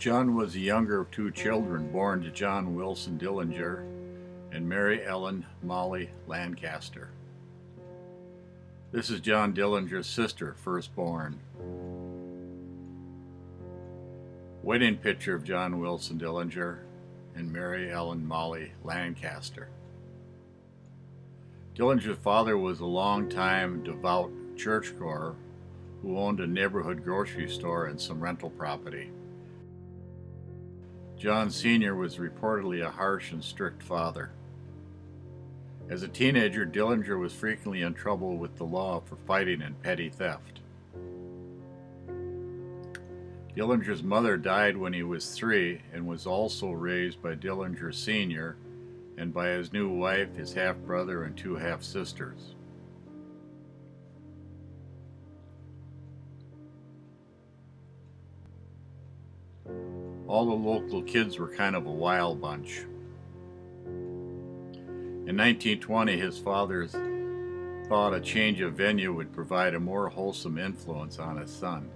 John was the younger of two children born to John Wilson Dillinger and Mary Ellen Molly Lancaster. This is John Dillinger's sister, firstborn. Wedding picture of John Wilson Dillinger and Mary Ellen Molly Lancaster. Dillinger's father was a long-time devout churchgoer who owned a neighborhood grocery store and some rental property. John Sr. was reportedly a harsh and strict father. As a teenager, Dillinger was frequently in trouble with the law for fighting and petty theft. Dillinger's mother died when he was 3 and was also raised by Dillinger Sr. and by his new wife, his half-brother, and 2 half-sisters. All the local kids were kind of a wild bunch. In 1920, his father thought a change of venue would provide a more wholesome influence on his son.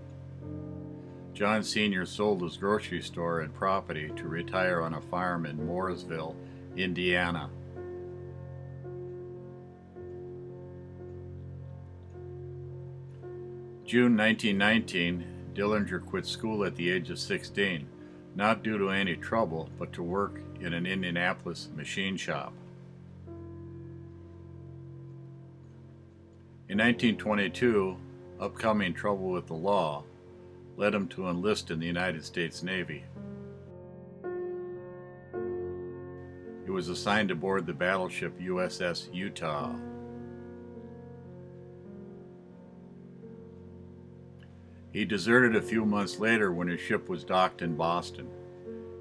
John Sr. sold his grocery store and property to retire on a farm in Mooresville, Indiana. June 1919, Dillinger quit school at the age of 16, not due to any trouble, but to work in an Indianapolis machine shop. In 1922, upcoming trouble with the law led him to enlist in the United States Navy. He was assigned aboard the battleship USS Utah. He deserted a few months later when his ship was docked in Boston.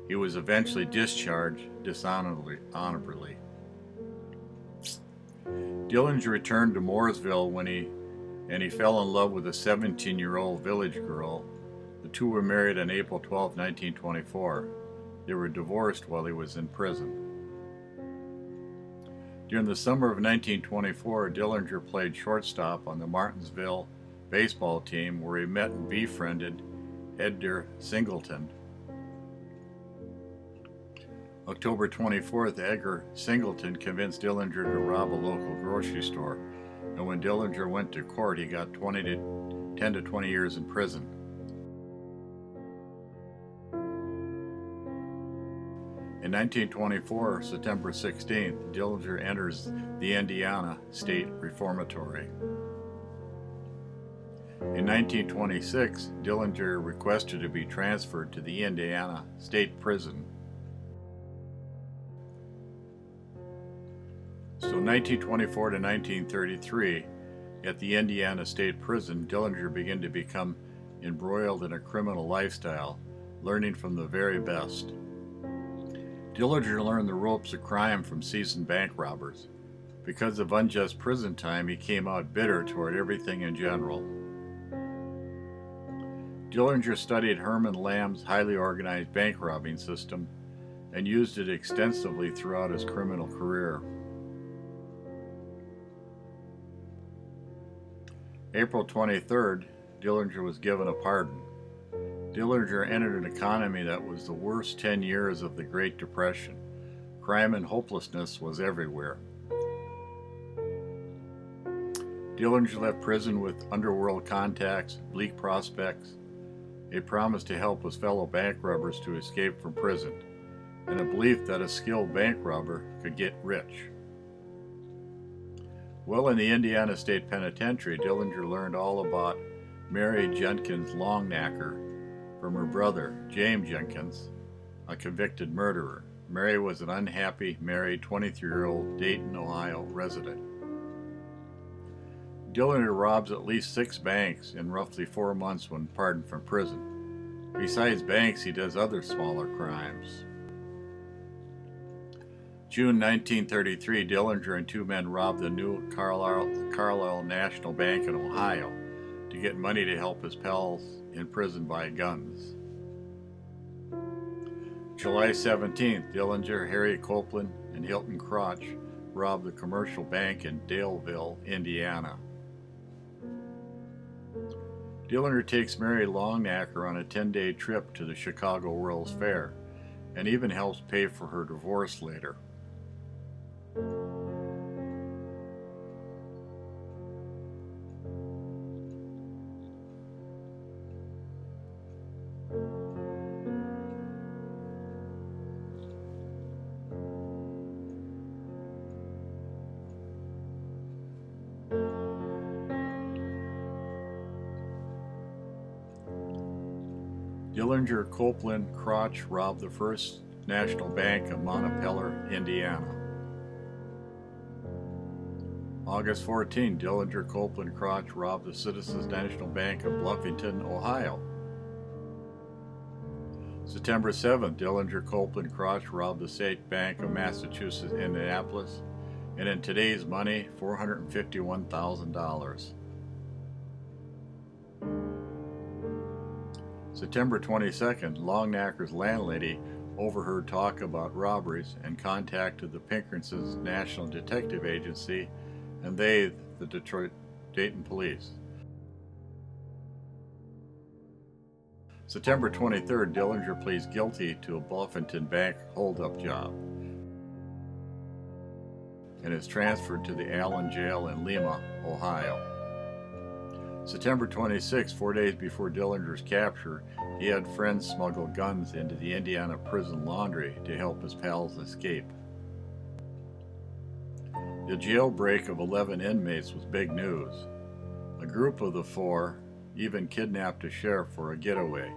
He was eventually discharged dishonorably. Dillinger returned to Mooresville when he fell in love with a 17-year-old village girl. The two were married on April 12, 1924. They were divorced while he was in prison. During the summer of 1924, Dillinger played shortstop on the Martinsville baseball team where he met and befriended Edgar Singleton. October 24th, Edgar Singleton convinced Dillinger to rob a local grocery store, and when Dillinger went to court, he got 10 to 20 years in prison. In 1924, September 16th, Dillinger enters the Indiana State Reformatory. In 1926, Dillinger requested to be transferred to the Indiana State Prison. So 1924 to 1933, at the Indiana State Prison, Dillinger began to become embroiled in a criminal lifestyle, learning from the very best. Dillinger learned the ropes of crime from seasoned bank robbers. Because of unjust prison time, he came out bitter toward everything in general. Dillinger studied Herman Lamb's highly organized bank robbing system and used it extensively throughout his criminal career. April 23rd, Dillinger was given a pardon. Dillinger entered an economy that was the worst 10 years of the Great Depression. Crime and hopelessness was everywhere. Dillinger left prison with underworld contacts, bleak prospects, a promise to help his fellow bank robbers to escape from prison, and a belief that a skilled bank robber could get rich. While in the Indiana State Penitentiary, Dillinger learned all about Mary Jenkins Longnacker from her brother, James Jenkins, a convicted murderer. Mary was an unhappy, married, 23-year-old Dayton, Ohio resident. Dillinger robs at least 6 banks in roughly 4 months when pardoned from prison. Besides banks, he does other smaller crimes. June 1933, Dillinger and 2 men robbed the new Carlisle National Bank in Ohio to get money to help his pals in prison buy guns. July 17th, Dillinger, Harry Copeland, and Hilton Crotch robbed the commercial bank in Daleville, Indiana. Dillinger takes Mary Longnecker on a 10-day trip to the Chicago World's Fair and even helps pay for her divorce later. Dillinger, Copeland, Crotch robbed the First National Bank of Monticello, Indiana. August 14, Dillinger, Copeland, Crotch robbed the Citizens National Bank of Bluffington, Ohio. September 7, Dillinger, Copeland, Crotch robbed the State Bank of Massachusetts, Indianapolis, and in today's money, $451,000. September 22nd, Longnecker's landlady overheard talk about robberies and contacted the Pinkerton's National Detective Agency and they, the Detroit Dayton Police. September 23rd, Dillinger pleads guilty to a Bluffington bank holdup job and is transferred to the Allen Jail in Lima, Ohio. September 26, 4 days before Dillinger's capture, he had friends smuggle guns into the Indiana prison laundry to help his pals escape. The jailbreak of 11 inmates was big news. A group of the four even kidnapped a sheriff for a getaway.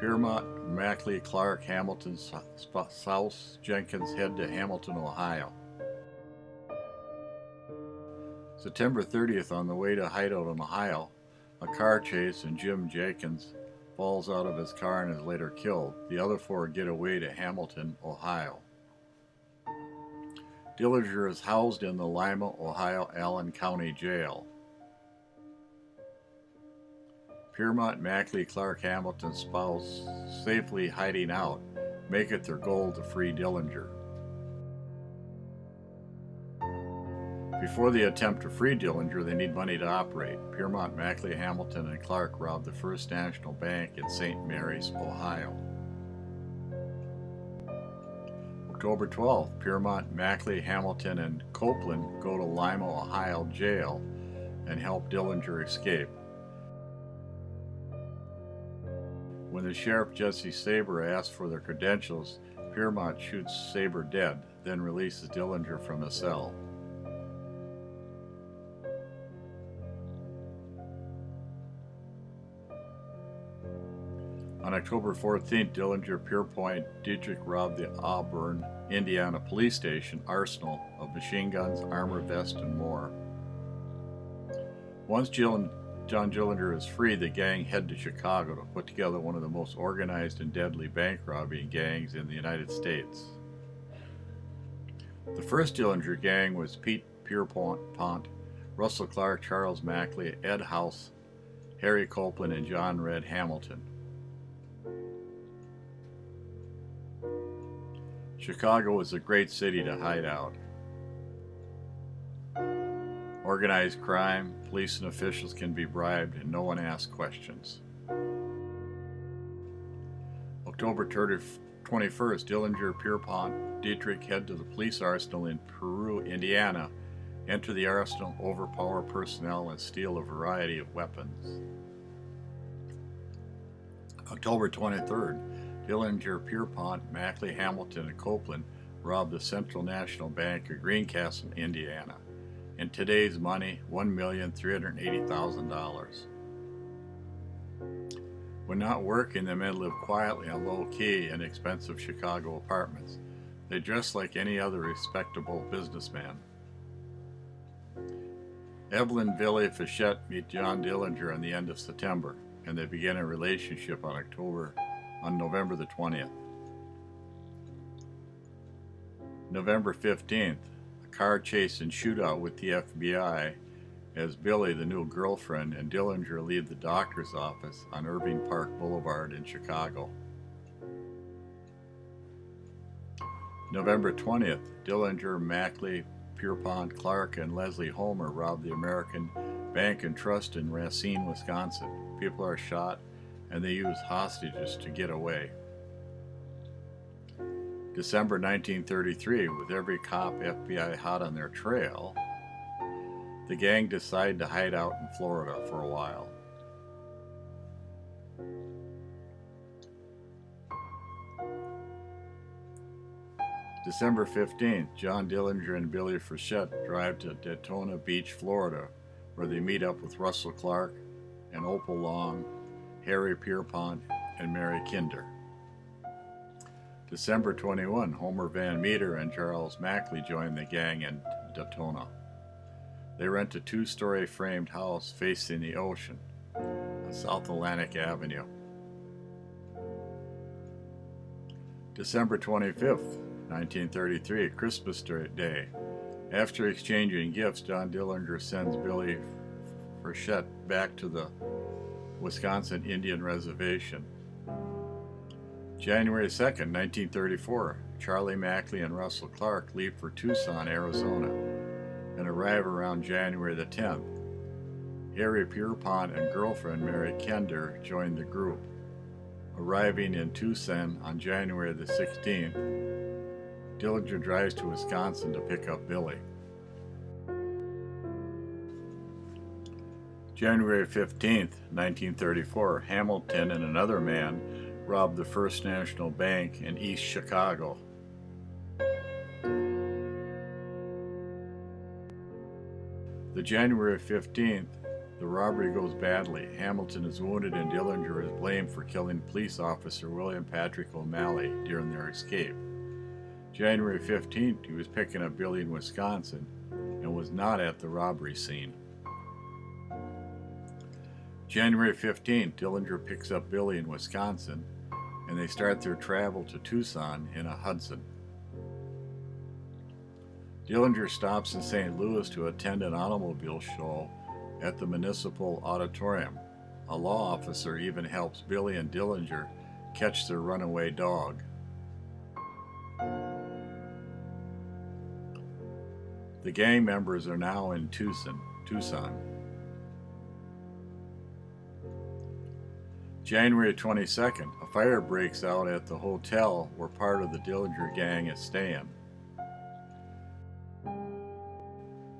Piermont, Mackley, Clark, Hamilton, South, Jenkins head to Hamilton, Ohio. September 30th, on the way to hideout in Ohio, a car chase and Jim Jenkins falls out of his car and is later killed. The other four get away to Hamilton, Ohio. Dillinger is housed in the Lima, Ohio Allen County Jail. Piermont, Mackley, Clark, Hamilton spouse safely hiding out make it their goal to free Dillinger. Before the attempt to free Dillinger, they need money to operate. Piermont, Mackley, Hamilton, and Clark robbed the First National Bank in St. Mary's, Ohio. October 12th, Piermont, Mackley, Hamilton, and Copeland go to Lima, Ohio jail and help Dillinger escape. When the sheriff Jesse Saber asks for their credentials, Piermont shoots Saber dead, then releases Dillinger from the cell. On October 14th, Dillinger, Pierpont, Dietrich robbed the Auburn, Indiana police station arsenal of machine guns, armor vests, and more. Once John Dillinger is free, the gang head to Chicago to put together one of the most organized and deadly bank robbing gangs in the United States. The first Dillinger gang was Pete Pierpont, Russell Clark, Charles Mackley, Ed House, Harry Copeland, and John Red Hamilton. Chicago was a great city to hide out. Organized crime, police and officials can be bribed, and no one asks questions. October 21st, Dillinger, Pierpont, Dietrich head to the police arsenal in Peru, Indiana, enter the arsenal, overpower personnel, and steal a variety of weapons. October 23rd, Dillinger, Pierpont, Mackley, Hamilton, and Copeland robbed the Central National Bank of Greencastle, Indiana. In today's money, $1,380,000. When not working, the men lived quietly and low-key in expensive Chicago apartments. They dressed like any other respectable businessman. Evelyn Billy Fichette meet John Dillinger on the end of September, and they begin a relationship on November the 20th. November 15th, a car chase and shootout with the FBI as Billy, the new girlfriend, and Dillinger leave the doctor's office on Irving Park Boulevard in Chicago. November 20th, Dillinger, Mackley, Pierpont, Clark, and Leslie Homer robbed the American Bank and Trust in Racine, Wisconsin. People are shot, and they use hostages to get away. December 1933, with every cop FBI hot on their trail, the gang decide to hide out in Florida for a while. December 15th, John Dillinger and Billy Frechette drive to Daytona Beach, Florida, where they meet up with Russell Clark and Opal Long, Harry Pierpont, and Mary Kinder. December 21, Homer Van Meter and Charles Mackley join the gang in Daytona. They rent a two-story framed house facing the ocean on South Atlantic Avenue. December 25th, 1933, Christmas Day. After exchanging gifts, John Dillinger sends Billy Frechette back to the Wisconsin Indian Reservation. January 2nd, 1934, Charlie Mackley and Russell Clark leave for Tucson, Arizona, and arrive around January the 10th. Harry Pierpont and girlfriend Mary Kinder join the group. Arriving in Tucson on January the 16th, Dillinger drives to Wisconsin to pick up Billy. January 15th, 1934, Hamilton and another man robbed the First National Bank in East Chicago. The January 15th, the robbery goes badly. Hamilton is wounded and Dillinger is blamed for killing police officer William Patrick O'Malley during their escape. January 15th, he was picking up Billy in Wisconsin and was not at the robbery scene. January 15th, Dillinger picks up Billy in Wisconsin and they start their travel to Tucson in a Hudson. Dillinger stops in St. Louis to attend an automobile show at the Municipal Auditorium. A law officer even helps Billy and Dillinger catch their runaway dog. The gang members are now in Tucson. January 22nd, a fire breaks out at the hotel where part of the Dillinger gang is staying.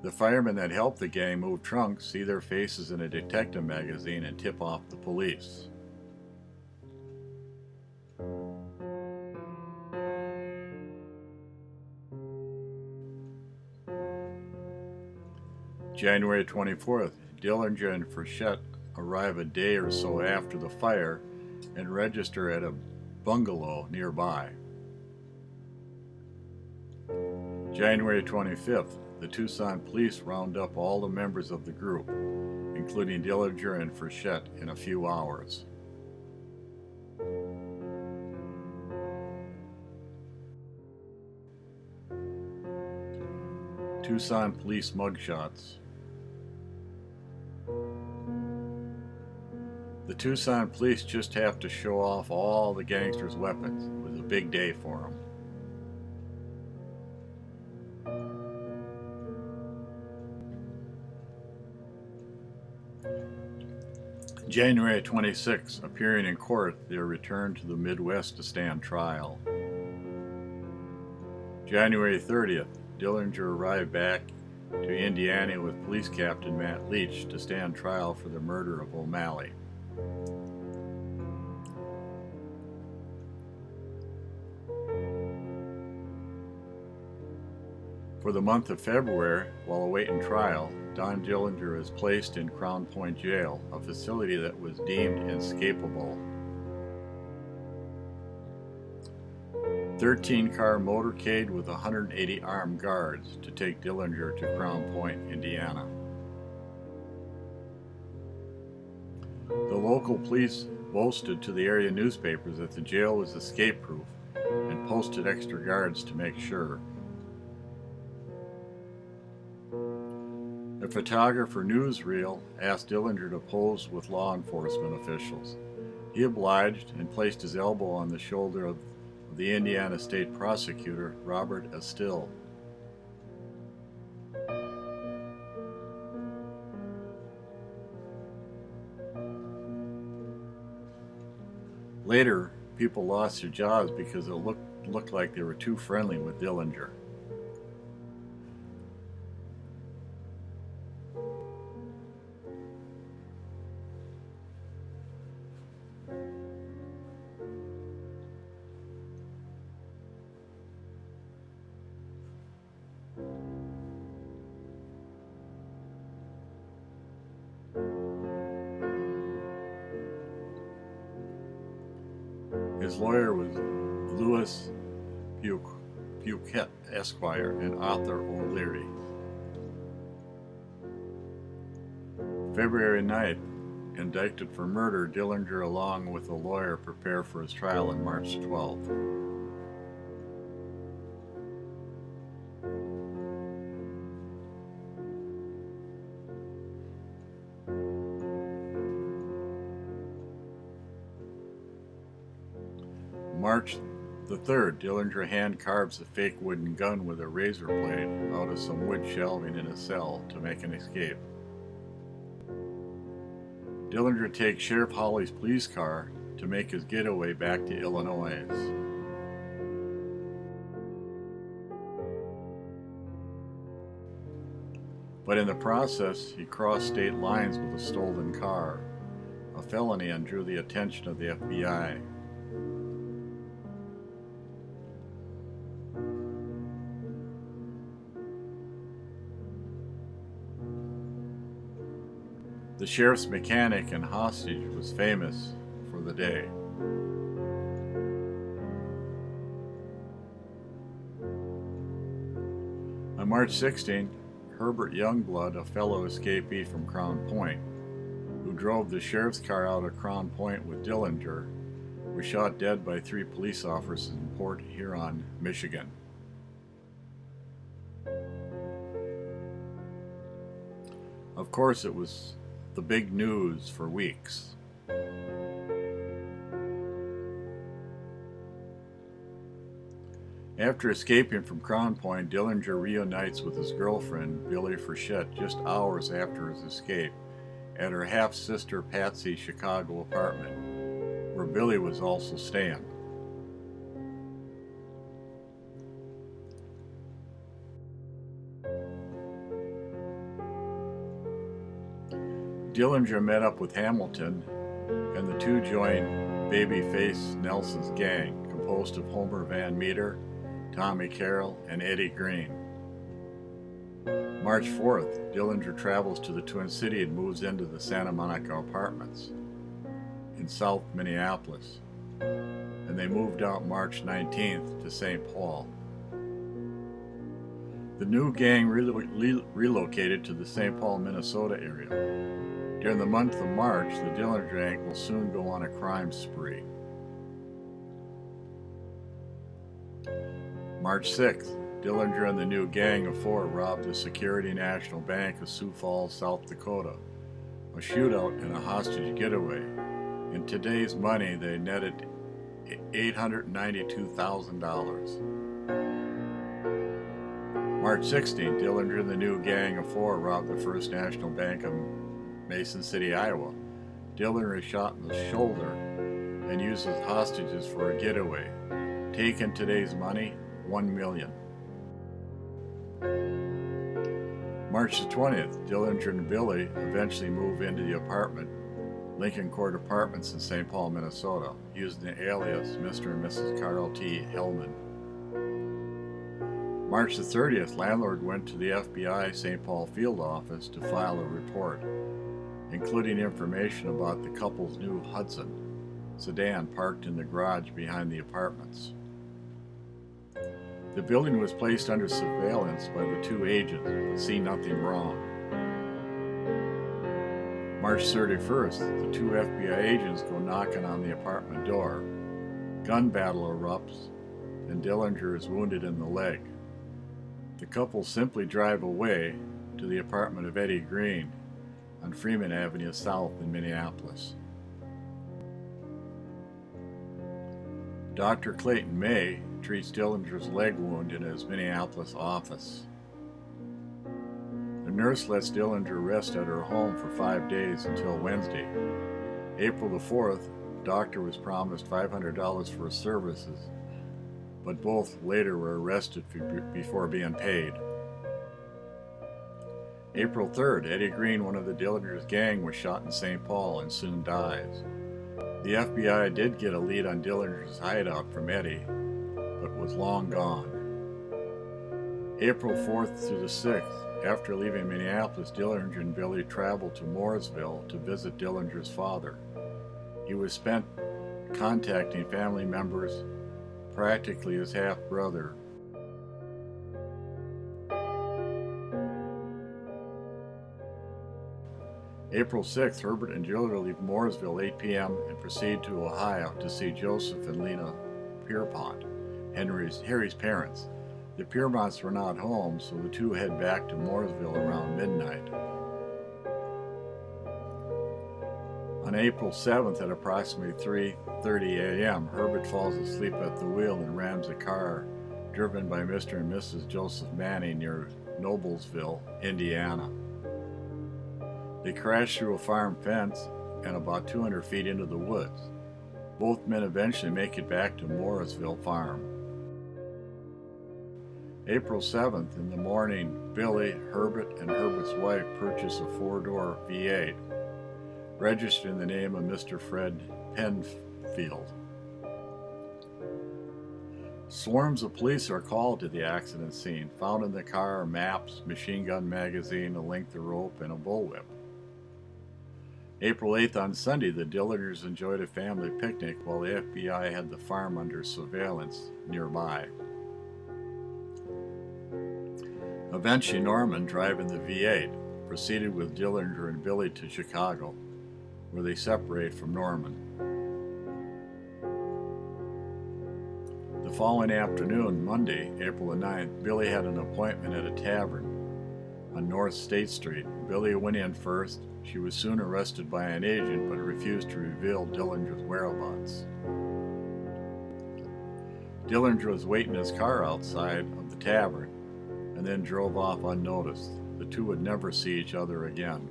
The firemen that help the gang move trunks see their faces in a detective magazine and tip off the police. January 24th, Dillinger and Frechette arrive a day or so after the fire and register at a bungalow nearby. January 25th, the Tucson police round up all the members of the group, including Dillinger and Frechette, in a few hours. Tucson police mugshots. The Tucson police just have to show off all the gangsters' weapons. It was a big day for them. January 26, appearing in court, they are returned to the Midwest to stand trial. January 30th, Dillinger arrived back to Indiana with Police Captain Matt Leach to stand trial for the murder of O'Malley. For the month of February, while awaiting trial, Don Dillinger is placed in Crown Point Jail, a facility that was deemed inescapable. 13-car motorcade with 180 armed guards to take Dillinger to Crown Point, Indiana. The local police boasted to the area newspapers that the jail was escape-proof and posted extra guards to make sure. The photographer newsreel asked Dillinger to pose with law enforcement officials. He obliged and placed his elbow on the shoulder of the Indiana State Prosecutor, Robert Estill. Later, people lost their jobs because it looked like they were too friendly with Dillinger. His lawyer was Louis Buquet, Esquire, and Arthur O'Leary. February 9th, indicted for murder, Dillinger, along with a lawyer, prepare for his trial on March 12th. March the 3rd, Dillinger hand carves a fake wooden gun with a razor blade out of some wood shelving in a cell to make an escape. Dillinger takes Sheriff Hawley's police car to make his getaway back to Illinois. But in the process, he crossed state lines with a stolen car, a felony, and drew the attention of the FBI. The sheriff's mechanic and hostage was famous for the day. On March 16, Herbert Youngblood, a fellow escapee from Crown Point, who drove the sheriff's car out of Crown Point with Dillinger, was shot dead by 3 police officers in Port Huron, Michigan. Of course, it was the big news for weeks. After escaping from Crown Point, Dillinger reunites with his girlfriend, Billy Frechette, just hours after his escape at her half-sister Patsy's Chicago apartment, where Billy was also staying. Dillinger met up with Hamilton, and the two joined Babyface Nelson's gang, composed of Homer Van Meter, Tommy Carroll, and Eddie Green. March 4th, Dillinger travels to the Twin City and moves into the Santa Monica Apartments in South Minneapolis, and they moved out March 19th to St. Paul. The new gang relocated to the St. Paul, Minnesota area. During the month of March, the Dillinger gang will soon go on a crime spree. March 6th, Dillinger and the new gang of 4 robbed the Security National Bank of Sioux Falls, South Dakota, a shootout and a hostage getaway. In today's money, they netted $892,000. March 16th, Dillinger and the new gang of 4 robbed the First National Bank of Mason City, Iowa. Dillinger is shot in the shoulder and uses hostages for a getaway. Taken today's money, $1 million. March the 20th, Dillinger and Billy eventually move into the apartment, Lincoln Court Apartments in St. Paul, Minnesota, using the alias Mr. and Mrs. Carl T. Hellman. March the 30th, landlord went to the FBI St. Paul field office to file a report, including information about the couple's new Hudson sedan parked in the garage behind the apartments. The building was placed under surveillance by the 2 agents, but see nothing wrong. March 31st, the 2 FBI agents go knocking on the apartment door. Gun battle erupts, and Dillinger is wounded in the leg. The couple simply drive away to the apartment of Eddie Green on Freeman Avenue South in Minneapolis. Dr. Clayton May treats Dillinger's leg wound in his Minneapolis office. The nurse lets Dillinger rest at her home for 5 days until Wednesday, April the 4th, doctor was promised $500 for his services, but both later were arrested before being paid. April 3rd, Eddie Green, one of the Dillinger's gang, was shot in St. Paul and soon dies. The FBI did get a lead on Dillinger's hideout from Eddie, but was long gone. April 4th through the 6th, after leaving Minneapolis, Dillinger and Billy traveled to Mooresville to visit Dillinger's father. He was spent contacting family members, practically his half-brother. April 6th, Herbert and Julia leave Mooresville 8 p.m. and proceed to Ohio to see Joseph and Lena Pierpont, Harry's parents. The Piermonts were not home, so the two head back to Mooresville around midnight. On April 7th at approximately 3:30 a.m., Herbert falls asleep at the wheel and rams a car driven by Mr. and Mrs. Joseph Manning near Noblesville, Indiana. They crash through a farm fence and about 200 feet into the woods. Both men eventually make it back to Mooresville Farm. April 7th, in the morning, Billy, Herbert, and Herbert's wife purchase a 4-door V8, registered in the name of Mr. Fred Penfield. Swarms of police are called to the accident scene. Found in the car are maps, machine gun magazine, a length of rope, and a bullwhip. April 8th, on Sunday, the Dillingers enjoyed a family picnic while the FBI had the farm under surveillance nearby. Eventually, Norman, driving the V8, proceeded with Dillinger and Billy to Chicago, where they separate from Norman. The following afternoon, Monday, April 9th, Billy had an appointment at a tavern on North State Street. Billy went in first. She was soon arrested by an agent, but refused to reveal Dillinger's whereabouts. Dillinger was waiting in his car outside of the tavern and then drove off unnoticed. The two would never see each other again.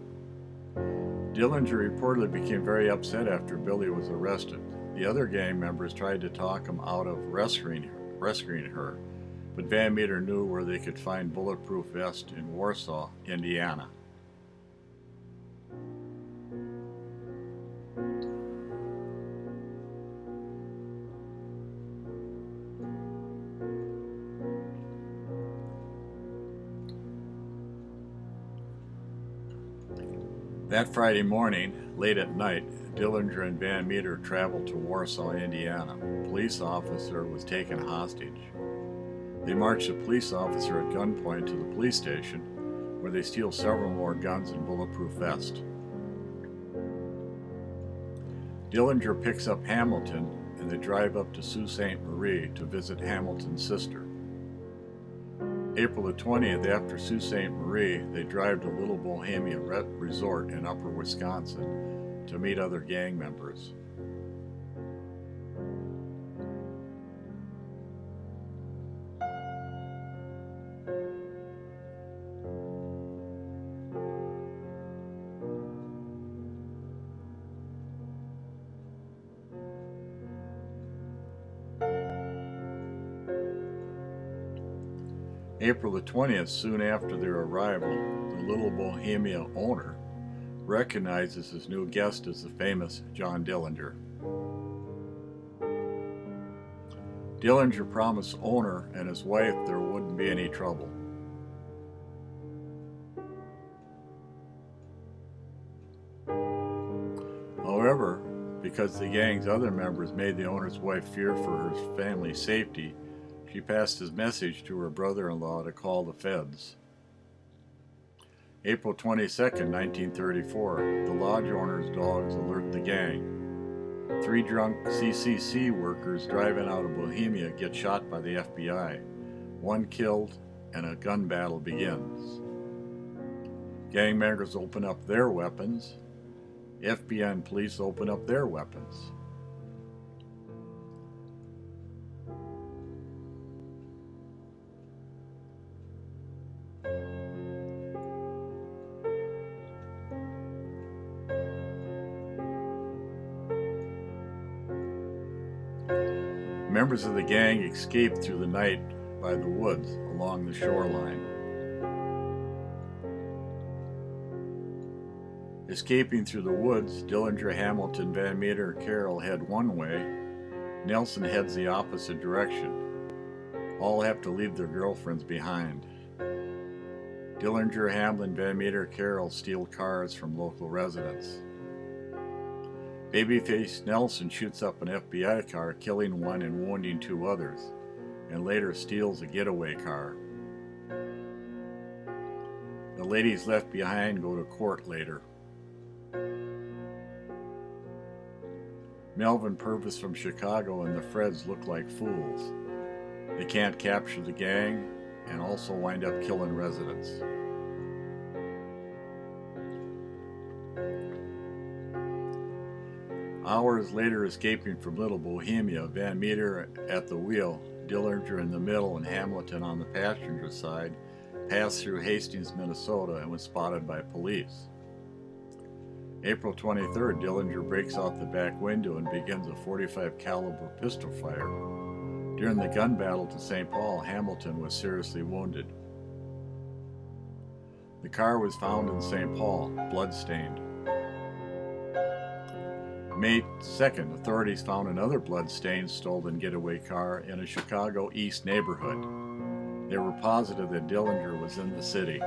Dillinger reportedly became very upset after Billy was arrested. The other gang members tried to talk him out of rescuing her, but Van Meter knew where they could find bulletproof vests in Warsaw, Indiana. That Friday morning, late at night, Dillinger and Van Meter traveled to Warsaw, Indiana. A police officer was taken hostage. They march the police officer at gunpoint to the police station, where they steal several more guns and bulletproof vests. Dillinger picks up Hamilton, and they drive up to Sault Ste. Marie to visit Hamilton's sister. April the 20th, after Sault Ste. Marie, they drive to Little Bohemia Resort in Upper Wisconsin to meet other gang members. April the 20th, soon after their arrival, the Little Bohemia owner recognizes his new guest as the famous John Dillinger. Dillinger promised owner and his wife there wouldn't be any trouble. However, because the gang's other members made the owner's wife fear for her family's safety, she passed his message to her brother-in-law to call the feds. April 22nd, 1934, the lodge owner's dogs alert the gang. 3 drunk CCC workers driving out of Bohemia get shot by the FBI. 1 killed, and a gun battle begins. Gang members open up their weapons. FBI and police open up their weapons. Members of the gang escaped through the night by the woods along the shoreline. Escaping through the woods, Dillinger, Hamilton, Van Meter, Carroll head one way. Nelson heads the opposite direction. All have to leave their girlfriends behind. Dillinger, Hamlin, Van Meter, Carroll steal cars from local residents. Babyface Nelson shoots up an FBI car, killing one and wounding two others, and later steals a getaway car. The ladies left behind go to court later. Melvin Purvis from Chicago and the Freds look like fools. They can't capture the gang and also wind up killing residents. Hours later, escaping from Little Bohemia, Van Meter at the wheel, Dillinger in the middle, and Hamilton on the passenger side, passed through Hastings, Minnesota, and was spotted by police. April 23rd, Dillinger breaks out the back window and begins a .45 caliber pistol fire. During the gun battle to St. Paul, Hamilton was seriously wounded. The car was found in St. Paul, blood-stained. May 2nd, authorities found another blood-stained stolen getaway car in a Chicago East neighborhood. They were positive that Dillinger was in the city.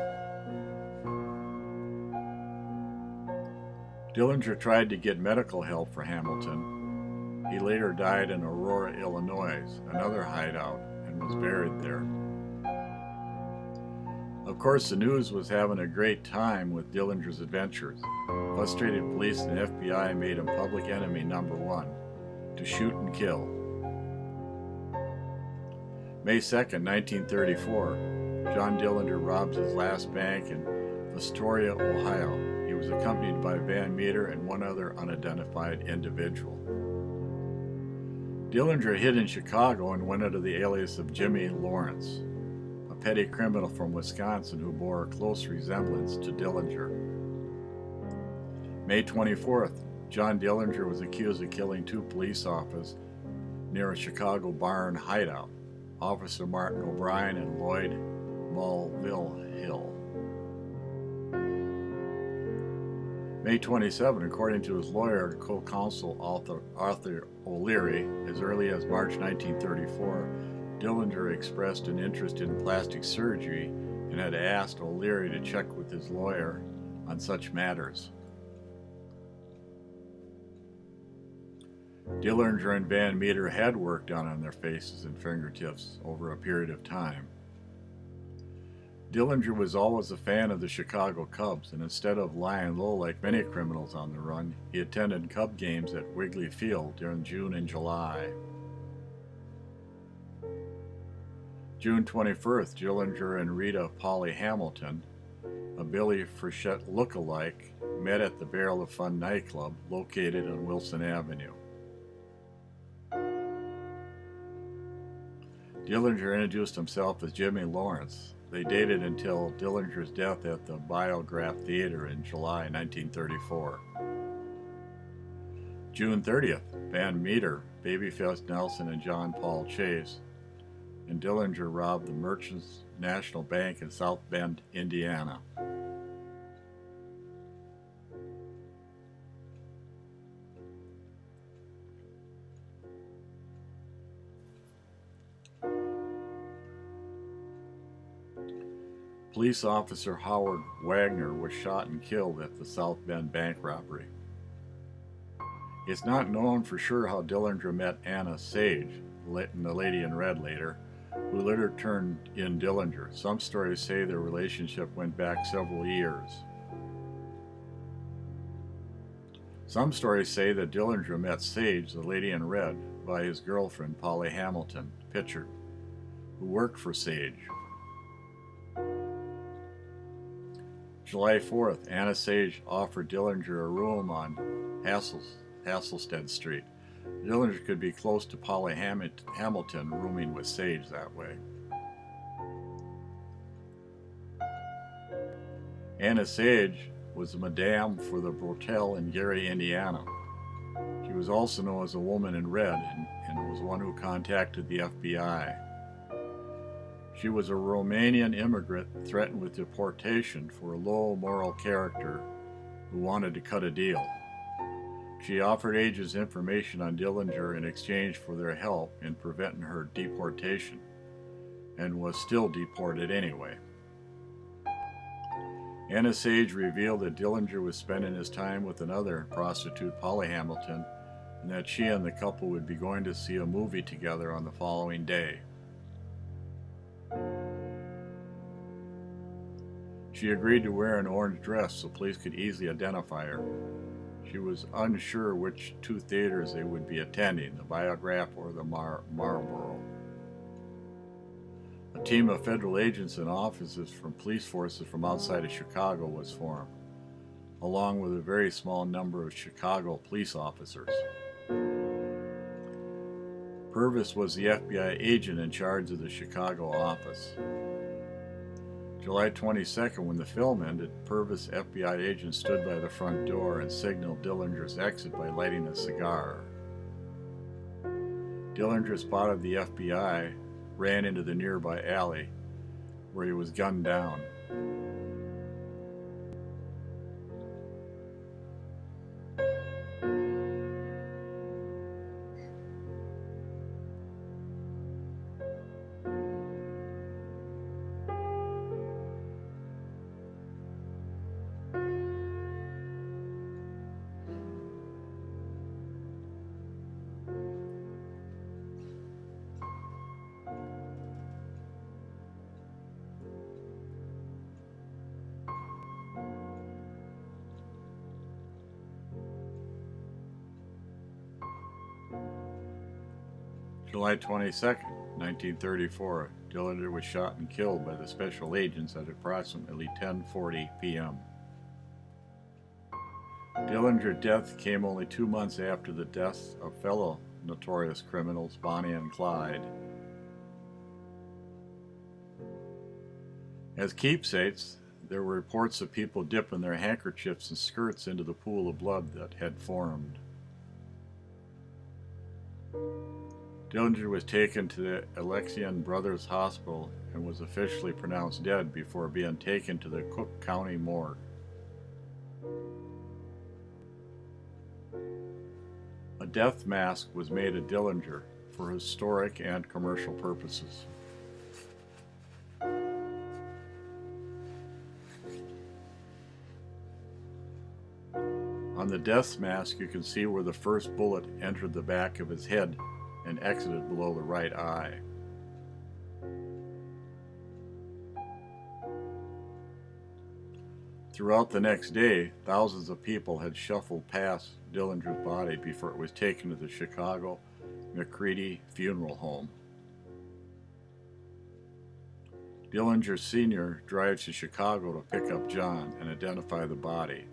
Dillinger tried to get medical help for Hamilton. He later died in Aurora, Illinois, another hideout, and was buried there. Of course, the news was having a great time with Dillinger's adventures. Frustrated police and the FBI made him public enemy number one, to shoot and kill. May 2nd, 1934, John Dillinger robs his last bank in Astoria, Ohio. He was accompanied by Van Meter and one other unidentified individual. Dillinger hid in Chicago and went under the alias of Jimmy Lawrence, a petty criminal from Wisconsin who bore a close resemblance to Dillinger. May 24th, John Dillinger was accused of killing two police officers near a Chicago barn hideout, Officer Martin O'Brien and Lloyd Mulvihill. May 27, according to his lawyer, co-counsel Arthur O'Leary, as early as March 1934, Dillinger expressed an interest in plastic surgery and had asked O'Leary to check with his lawyer on such matters. Dillinger and Van Meter had work done on their faces and fingertips over a period of time. Dillinger was always a fan of the Chicago Cubs, and instead of lying low like many criminals on the run, he attended Cub games at Wrigley Field during June and July. June 21st, Dillinger and Rita Polly Hamilton, a Billy Frechette look-alike, met at the Barrel of Fun nightclub located on Wilson Avenue. Dillinger introduced himself as Jimmy Lawrence. They dated until Dillinger's death at the Biograph Theater in July 1934. June 30th, Van Meter, Babyface Nelson, and John Paul Chase, and Dillinger robbed the Merchants National Bank in South Bend, Indiana. Police officer Howard Wagner was shot and killed at the South Bend bank robbery. It's not known for sure how Dillinger met Anna Sage, the lady in red later, who later turned in Dillinger. Some stories say their relationship went back several years. Some stories say that Dillinger met Sage, the lady in red, by his girlfriend Polly Hamilton, pitcher, who worked for Sage. July 4th, Anna Sage offered Dillinger a room on Hasselstead Street. Dillinger could be close to Polly Hamilton, rooming with Sage that way. Anna Sage was the madame for the brothel in Gary, Indiana. She was also known as a woman in red, and was one who contacted the FBI. She was a Romanian immigrant threatened with deportation for a low moral character who wanted to cut a deal. She offered agents information on Dillinger in exchange for their help in preventing her deportation, and was still deported anyway. Anna Sage revealed that Dillinger was spending his time with another prostitute, Polly Hamilton, and that she and the couple would be going to see a movie together on the following day. She agreed to wear an orange dress so police could easily identify her. She was unsure which two theaters they would be attending, the Biograph or the Marlboro. A team of federal agents and officers from police forces from outside of Chicago was formed, along with a very small number of Chicago police officers. Purvis was the FBI agent in charge of the Chicago office. July 22nd, when the film ended, Purvis FBI agent stood by the front door and signaled Dillinger's exit by lighting a cigar. Dillinger spotted the FBI, ran into the nearby alley, where he was gunned down. July 22nd, 1934, Dillinger was shot and killed by the special agents at approximately 10:40 p.m. Dillinger's death came only 2 months after the deaths of fellow notorious criminals Bonnie and Clyde. As keepsakes, there were reports of people dipping their handkerchiefs and skirts into the pool of blood that had formed. Dillinger was taken to the Alexian Brothers Hospital and was officially pronounced dead before being taken to the Cook County morgue. A death mask was made of Dillinger for historic and commercial purposes. On the death mask, you can see where the first bullet entered the back of his head and exited below the right eye. Throughout the next day, thousands of people had shuffled past Dillinger's body before it was taken to the Chicago McCready Funeral Home. Dillinger Sr. drives to Chicago to pick up John and identify the body,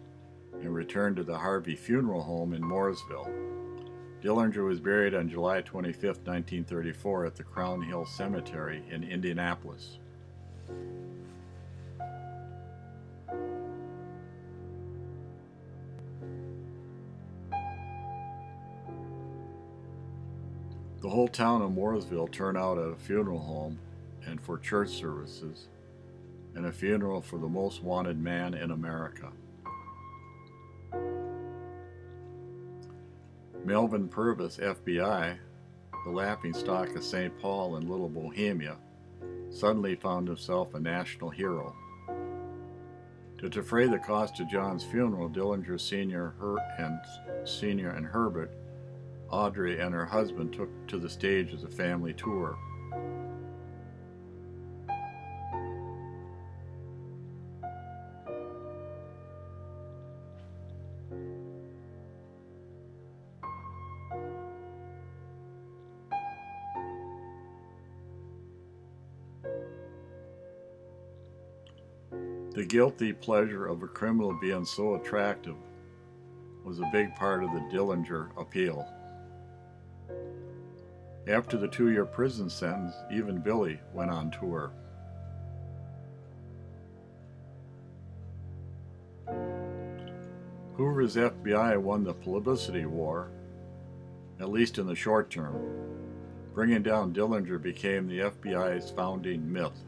and returned to the Harvey Funeral Home in Mooresville. Dillinger was buried on July 25, 1934 at the Crown Hill Cemetery in Indianapolis. The whole town of Mooresville turned out at a funeral home and for church services, and a funeral for the most wanted man in America. Melvin Purvis, FBI, the laughingstock of St. Paul and Little Bohemia, suddenly found himself a national hero. To defray the cost of John's funeral, Dillinger Sr. and Herbert, Audrey and her husband took to the stage as a family tour. The guilty pleasure of a criminal being so attractive was a big part of the Dillinger appeal. After the 2-year prison sentence, even Billy went on tour. Hoover's FBI won the publicity war, at least in the short term. Bringing down Dillinger became the FBI's founding myth.